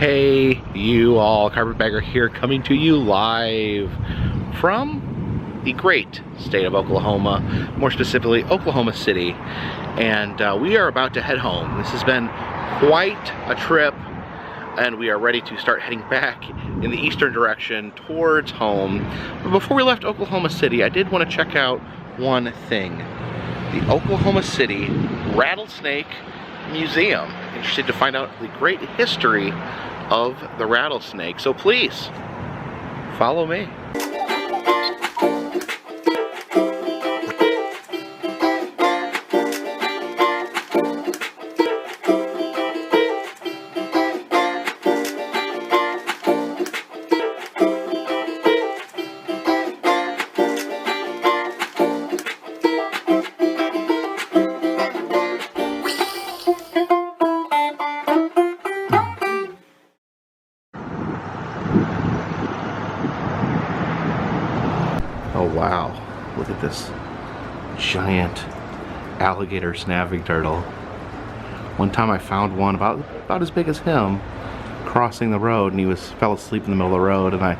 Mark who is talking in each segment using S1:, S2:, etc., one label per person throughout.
S1: Hey, you all, Carpetbagger here, coming to you live from the great state of Oklahoma, more specifically Oklahoma City, and we are about to head home. This has been quite a trip, and we are ready to start heading back in the eastern direction towards home. But before we left Oklahoma City, I did want to check out one thing: the Oklahoma City Rattlesnake Museum. Interested to find out the great history of the rattlesnake, so please follow me. Oh wow, look at this giant alligator snapping turtle. One time I found one about as big as him crossing the road, and he fell asleep in the middle of the road, and I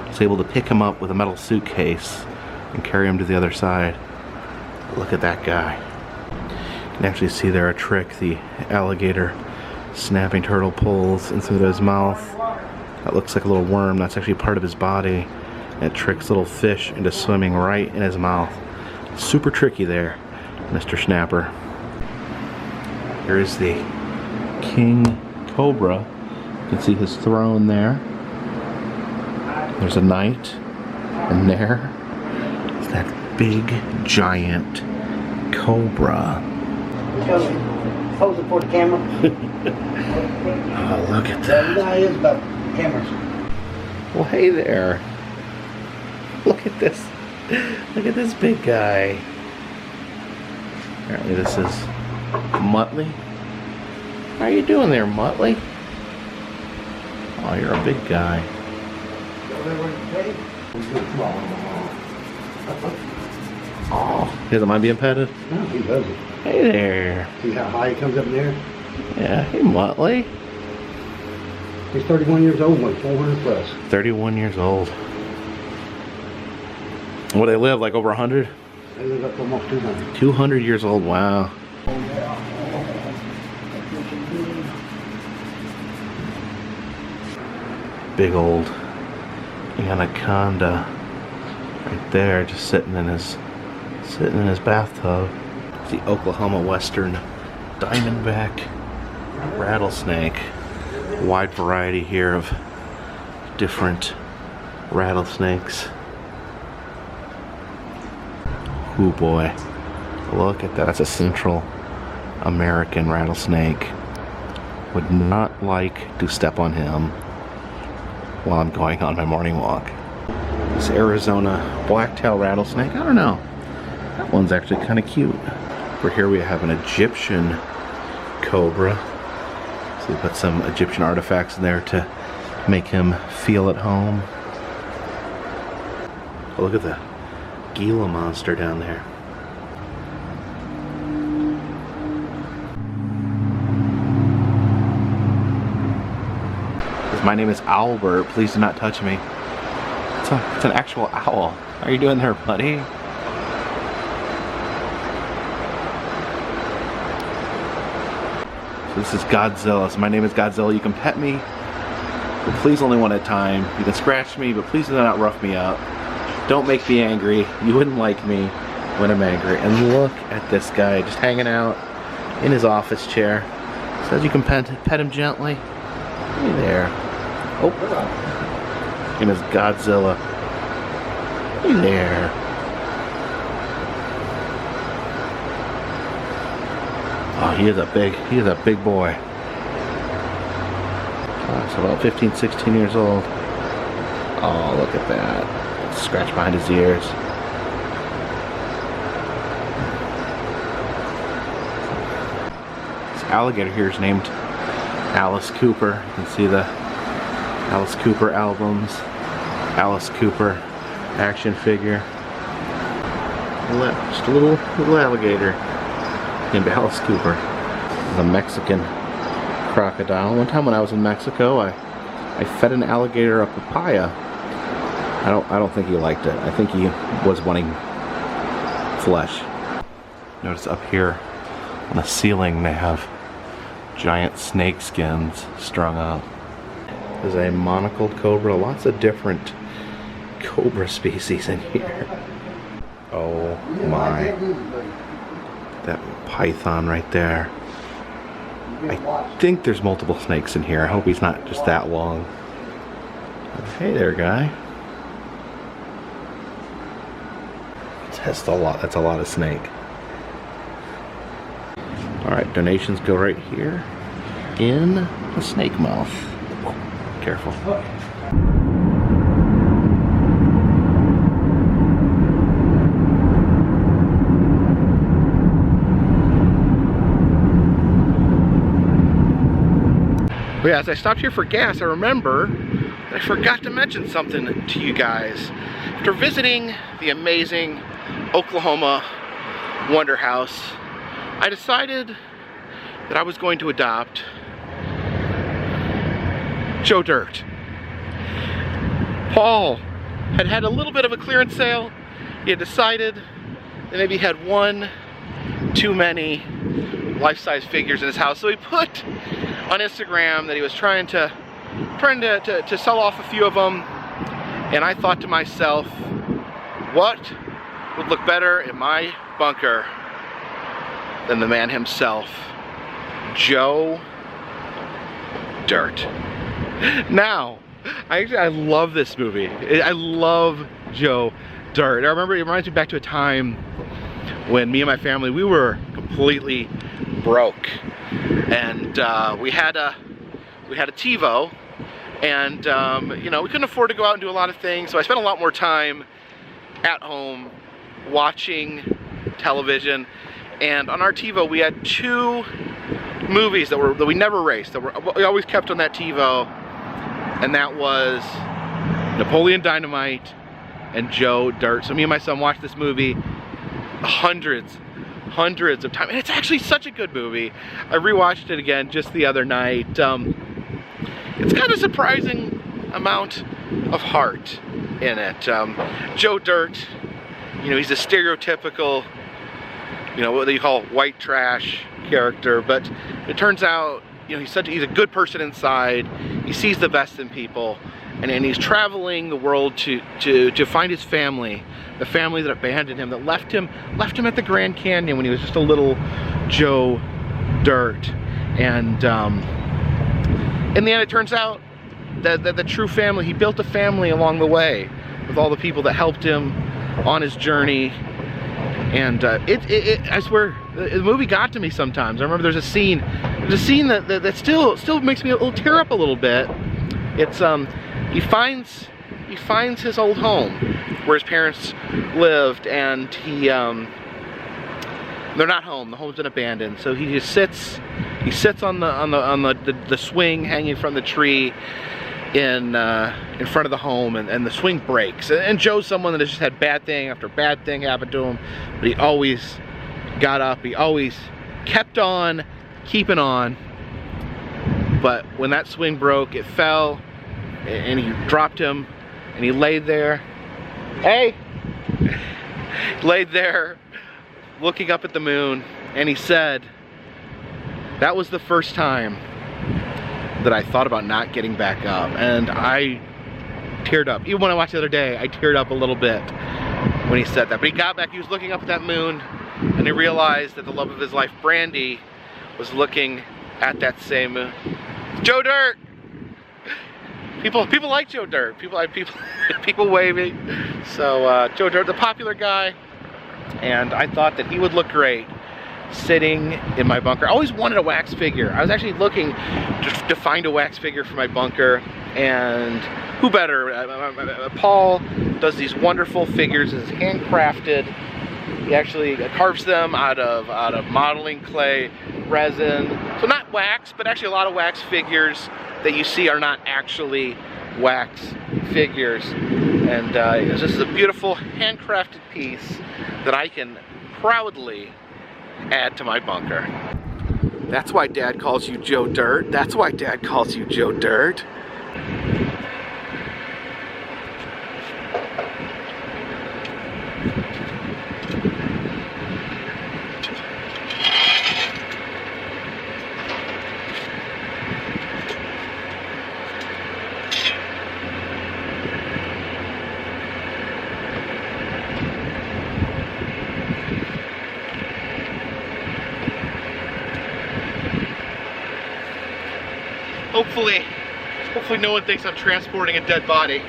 S1: was able to pick him up with a metal suitcase and carry him to the other side. Look at that guy. You can actually see there a trick the alligator snapping turtle pulls inside his mouth. That looks like a little worm. That's actually part of his body. It tricks little fish into swimming right in his mouth. Super tricky there, Mr. Snapper. Here is the king cobra. You can see his throne there. There's a knight, and there is that big giant cobra.
S2: Hold it for the camera.
S1: Oh, look at that.
S2: That is about cameras.
S1: Well, hey there. Look at this. Look at this big guy. Apparently this is Muttley. How you doing there, Muttley? Oh, you're a big guy. Oh, he doesn't mind being petted?
S2: No, he doesn't.
S1: Hey there.
S2: See how high he comes up in there?
S1: Yeah, hey Muttley.
S2: He's 31 years old, like 400 plus.
S1: 31 years old. Well, they live like over 100?
S2: They live up to almost 200.
S1: 200 years old, wow. Big old anaconda right there, just sitting in his bathtub. It's the Oklahoma Western Diamondback rattlesnake. Wide variety here of different rattlesnakes. Oh boy, look at that. That's a Central American rattlesnake. Would not like to step on him while I'm going on my morning walk. This Arizona black-tailed rattlesnake, I don't know. That one's actually kind of cute. For here we have an Egyptian cobra. So we put some Egyptian artifacts in there to make him feel at home. Oh, look at the Gila monster down there. My name is Albert. Please do not touch me. It's an actual owl. How are you doing there, buddy? So this is Godzilla. So my name is Godzilla. You can pet me, but please only one at a time. You can scratch me, but please do not rough me up. Don't make me angry. You wouldn't like me when I'm angry. And look at this guy just hanging out in his office chair. Says you can pet him gently. Hey there. Oh, his name is Godzilla. Hey there. Oh, he is a big boy. Oh, so about 15, 16 years old. Oh, look at that. Scratch behind his ears. This alligator here is named Alice Cooper. You can see the Alice Cooper albums, Alice Cooper action figure. Just a little alligator named Alice Cooper. The Mexican crocodile. One time when I was in Mexico, I I fed an alligator a papaya. I don't think he liked it. I think he was wanting flesh. Notice up here on the ceiling they have giant snake skins strung up. There's a monocled cobra, lots of different cobra species in here. Oh my. That python right there. I think there's multiple snakes in here. I hope he's not just that long. Hey there, guy. That's a lot of snake. Alright, donations go right here in the snake mouth. Careful. But yeah, as I stopped here for gas, I remember I forgot to mention something to you guys. After visiting the amazing Oklahoma Wonder House, I decided that I was going to adopt Joe Dirt. Paul had a little bit of a clearance sale. He had decided that maybe he had one too many life-size figures in his house, so he put on Instagram that he was trying to sell off a few of them, and I thought to myself, what would look better in my bunker than the man himself, Joe Dirt. Now, I love this movie. I love Joe Dirt. I remember it reminds me back to a time when me and my family, we were completely broke, and we had a TiVo, and you know, we couldn't afford to go out and do a lot of things, so I spent a lot more time at home watching television. And on our TiVo we had two movies that we never raced, that we always kept on that TiVo, and that was Napoleon Dynamite and Joe Dirt. So me and my son watched this movie hundreds of times, and it's actually such a good movie. I rewatched it again just the other night. It's got a surprising amount of heart in it. Joe Dirt, you know, he's a stereotypical, you know, what they call white trash character, but it turns out, you know, he's a good person inside. He sees the best in people, and he's traveling the world to find his family, the family that abandoned him, that left him at the Grand Canyon when he was just a little Joe Dirt. And in the end, it turns out that the true family, he built a family along the way with all the people that helped him on his journey. And I swear, the movie got to me sometimes. I remember there's a scene that still makes me tear up a little bit. It's he finds his old home where his parents lived, and they're not home. The home's been abandoned. So he just sits on the swing hanging from the tree in front of the home, and the swing breaks. And Joe's someone that has just had bad thing after bad thing happen to him, but he always got up. He always kept on keeping on. But when that swing broke, it fell, and he dropped him, and he laid there. Hey! Laid there looking up at the moon, and he said, that was the first time that I thought about not getting back up. And I teared up. Even when I watched the other day, I teared up a little bit when he said that. But he got back, he was looking up at that moon, and he realized that the love of his life, Brandy, was looking at that same moon. Joe Dirt! People like Joe Dirt. People waving. So Joe Dirt, the popular guy, and I thought that he would look great sitting in my bunker. I always wanted a wax figure. I was actually looking to find a wax figure for my bunker, and who better? Paul does these wonderful figures. It's handcrafted. He actually carves them out of modeling clay, resin. So not wax, but actually a lot of wax figures that you see are not actually wax figures. And this is a beautiful handcrafted piece that I can proudly add to my bunker. That's why Dad calls you Joe Dirt. That's why Dad calls you Joe Dirt. Hopefully no one thinks I'm transporting a dead body.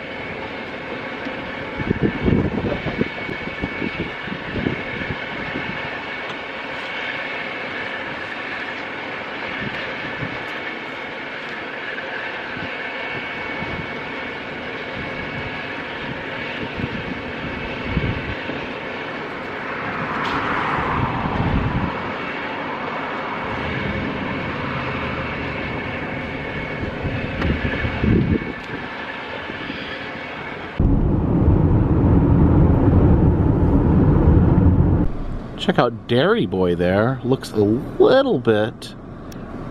S1: Check out Dairy Boy there. Looks a little bit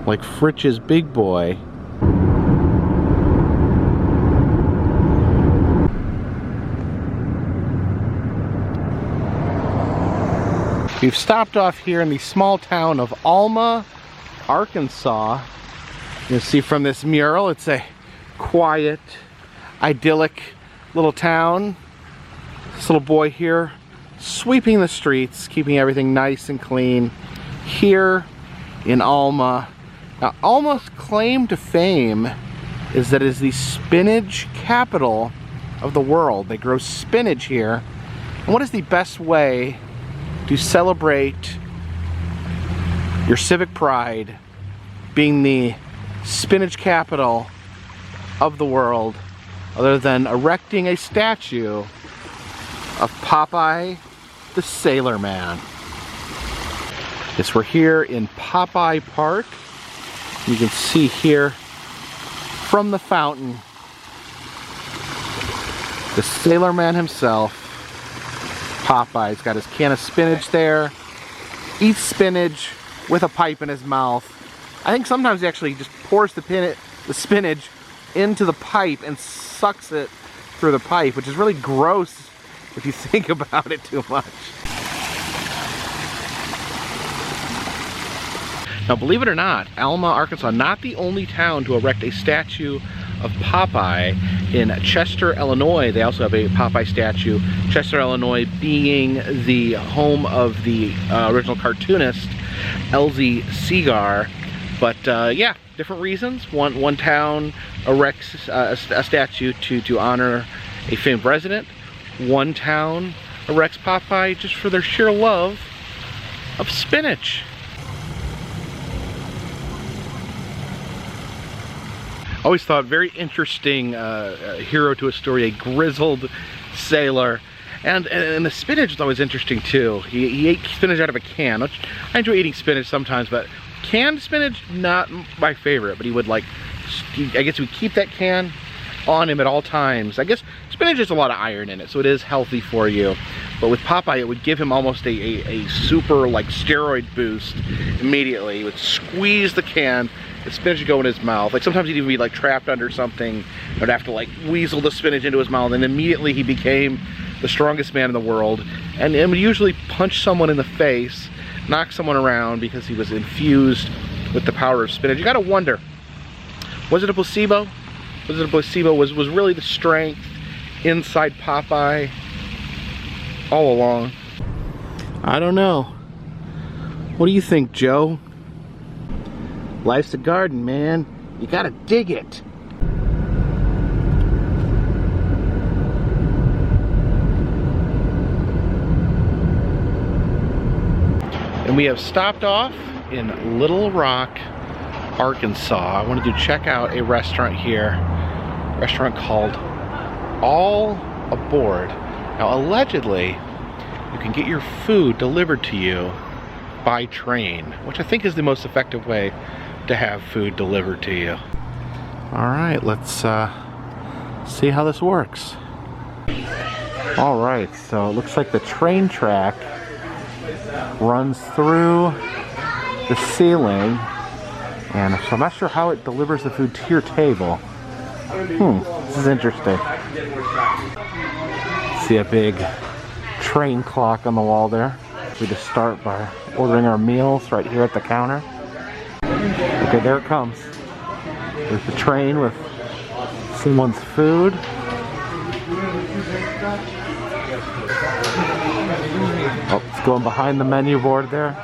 S1: like Fritch's Big Boy. We've stopped off here in the small town of Alma, Arkansas. You'll see from this mural, it's a quiet, idyllic little town. This little boy here sweeping the streets, keeping everything nice and clean here in Alma. Now, Alma's claim to fame is that it is the spinach capital of the world. They grow spinach here. And what is the best way to celebrate your civic pride being the spinach capital of the world other than erecting a statue of Popeye the Sailor Man? Yes, we're here in Popeye Park. You can see here from the fountain the Sailor Man himself, Popeye's got his can of spinach there. Eats spinach with a pipe in his mouth. I think sometimes he actually just pours the spinach into the pipe and sucks it through the pipe, which is really gross if you think about it too much. Now, believe it or not, Alma, Arkansas, not the only town to erect a statue of Popeye. In Chester, Illinois, they also have a Popeye statue. Chester, Illinois being the home of the original cartoonist, Elzie Segar. But yeah, different reasons. One town erects a statue to honor a famed resident. One town erects Popeye just for their sheer love of spinach. Always thought very interesting hero to a story, a grizzled sailor. And the spinach was always interesting too. He ate spinach out of a can. I enjoy eating spinach sometimes, but canned spinach, not my favorite. But he would I guess he would keep that can on him at all times. I guess spinach has a lot of iron in it, so it is healthy for you. But with Popeye, it would give him almost a super steroid boost immediately. He would squeeze the can, the spinach would go in his mouth. Sometimes he'd even be trapped under something. He'd have to weasel the spinach into his mouth, and immediately he became the strongest man in the world. And would usually punch someone in the face, knock someone around because he was infused with the power of spinach. You gotta wonder, was it a placebo? Was it a placebo? Was really the strength inside Popeye all along? I don't know. What do you think, Joe? Life's a garden, man. You gotta dig it. And we have stopped off in Little Rock, Arkansas. I wanted to check out a restaurant here. A restaurant called All Aboard. Now, allegedly, you can get your food delivered to you by train, which I think is the most effective way to have food delivered to you. All right, let's see how this works. All right, so it looks like the train track runs through the ceiling, and so I'm not sure how it delivers the food to your table. This is interesting. See a big train clock on the wall there. We just start by ordering our meals right here at the counter. Okay, there it comes. There's the train with someone's food. Oh, it's going behind the menu board there.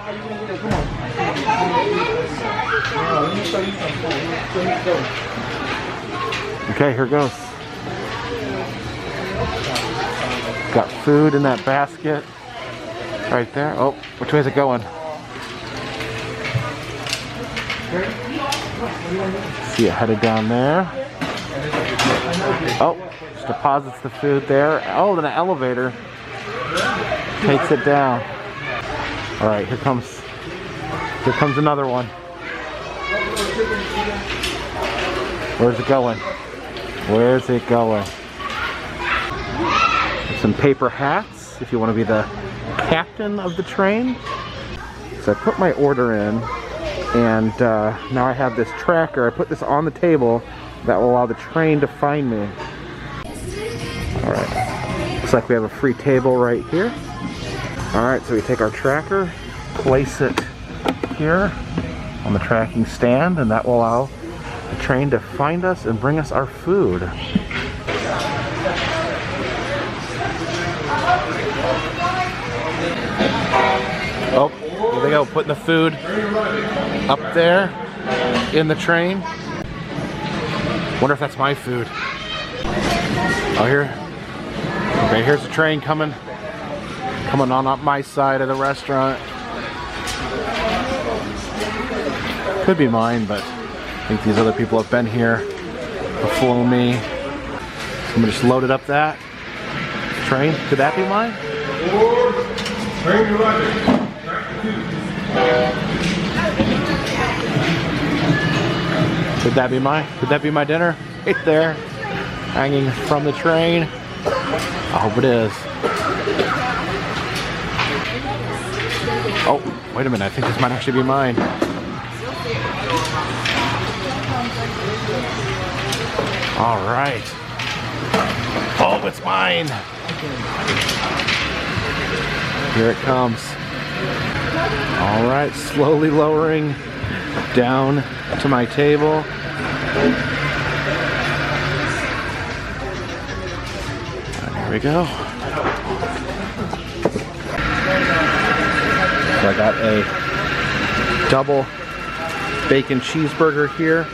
S1: Okay, here goes. Got food in that basket right there. Oh, which way is it going? See it headed down there. Oh, just deposits the food there. Oh, then an elevator takes it down. All right, here comes another one. Where's it going? Where's it going? Some paper hats if you want to be the captain of the train. So I put my order in, and now I have this tracker. I put this on the table that will allow the train to find me. Alright, looks like we have a free table right here. Alright, so we take our tracker, place it here on the tracking stand, and that will allow the train to find us and bring us our food. Oh, here they go, putting the food up there in the train. Wonder if that's my food. Oh, here. Okay, here's the train coming on up my side of the restaurant. Could be mine, but I think these other people have been here before me. I'm gonna just loaded up that train. Could that be mine? Could that be mine? Could that be my dinner? Right there, hanging from the train. I hope it is. Oh, wait a minute. I think this might actually be mine. All right. Oh, it's mine. Here it comes. All right, slowly lowering down to my table. And here we go. So I got a double bacon cheeseburger here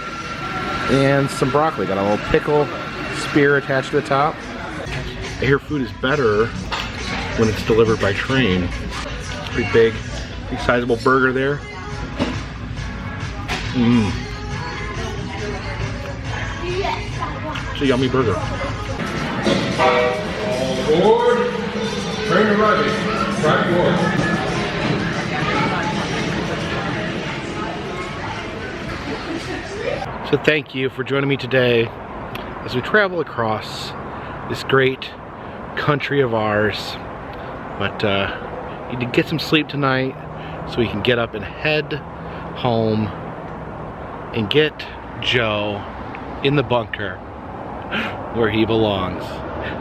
S1: and some broccoli. Got a little pickle spear attached to the top. I hear food is better when it's delivered by train. Pretty big sizable burger there. It's a yummy burger. All aboard. Train arriving. Track 1. So thank you for joining me today as we travel across this great country of ours. But you need to get some sleep tonight so we can get up and head home and get Joe in the bunker where he belongs.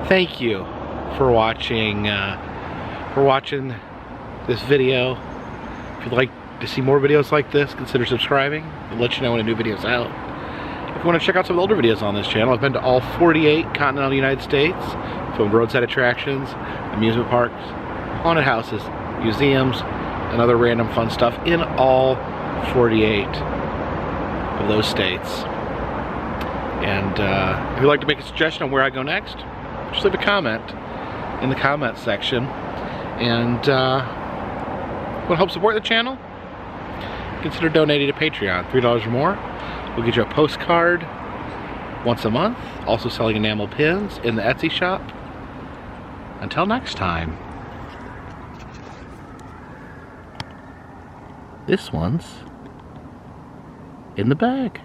S1: Thank you for watching this video. If you'd like to see more videos like this, consider subscribing. It'll let you know when a new video's out. If you want to check out some older videos on this channel, I've been to all 48 continental United States, from roadside attractions, amusement parks, haunted houses, museums, and other random fun stuff in all 48 of those states. And if you'd like to make a suggestion on where I go next, just leave a comment in the comment section. And want to help support the channel? Consider donating to Patreon. $3 or more will get you a postcard once a month. Also selling enamel pins in the Etsy shop. Until next time. This one's in the bag.